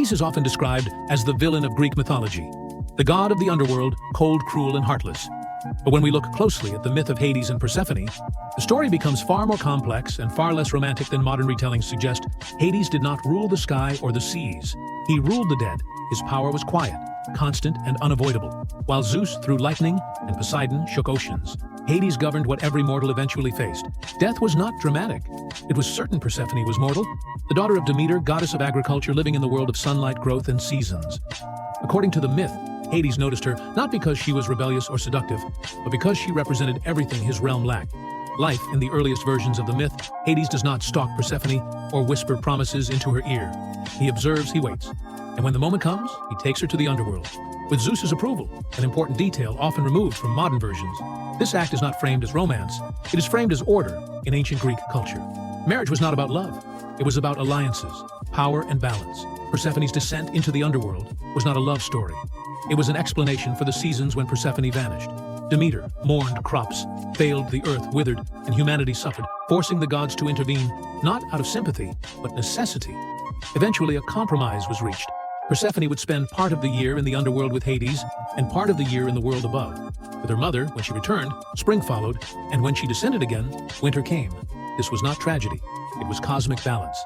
Hades is often described as the villain of Greek mythology, the god of the underworld, cold, cruel, and heartless. But when we look closely at the myth of Hades and Persephone, the story becomes far more complex and far less romantic than modern retellings suggest. Hades did not rule the sky or the seas. He ruled the dead. His power was quiet, constant, and unavoidable. While Zeus threw lightning and Poseidon shook oceans, Hades governed what every mortal eventually faced. Death was not dramatic. It was certain Persephone was mortal, the daughter of Demeter, goddess of agriculture, living in the world of sunlight, growth, and seasons. According to the myth, Hades noticed her not because she was rebellious or seductive, but because she represented everything his realm lacked. Life in the earliest versions of the myth, Hades does not stalk Persephone or whisper promises into her ear. He observes, he waits, and when the moment comes, he takes her to the underworld. With Zeus's approval, an important detail often removed from modern versions. This act is not framed as romance, it is framed as order in ancient Greek culture. Marriage was not about love, it was about alliances, power, and balance. Persephone's descent into the underworld was not a love story. It was an explanation for the seasons when Persephone vanished. Demeter mourned crops, failed the earth withered, and humanity suffered, forcing the gods to intervene, not out of sympathy, but necessity. Eventually, a compromise was reached. Persephone would spend part of the year in the underworld with Hades, and part of the year in the world above. With her mother, when she returned, spring followed, and when she descended again, winter came. This was not tragedy, it was cosmic balance.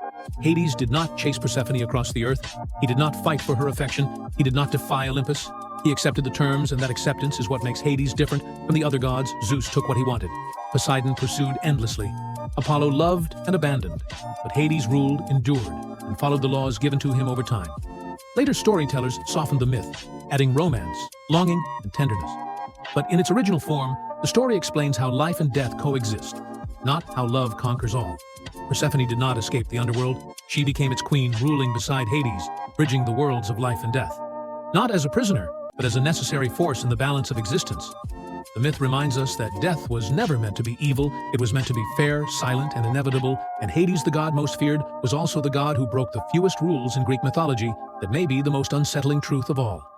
Hades did not chase Persephone across the earth. He did not fight for her affection. He did not defy Olympus. He accepted the terms, and that acceptance is what makes Hades different from the other gods. Zeus took what he wanted. Poseidon pursued endlessly. Apollo loved and abandoned. But Hades ruled, endured, and followed the laws given to him over time. Later storytellers softened the myth, adding romance, longing, and tenderness. But in its original form, the story explains how life and death coexist, not how love conquers all. Persephone did not escape the underworld. She became its queen, ruling beside Hades, bridging the worlds of life and death. Not as a prisoner, but as a necessary force in the balance of existence. The myth reminds us that death was never meant to be evil. It was meant to be fair, silent, and inevitable. And Hades, the god most feared, was also the god who broke the fewest rules in Greek mythology that may be the most unsettling truth of all.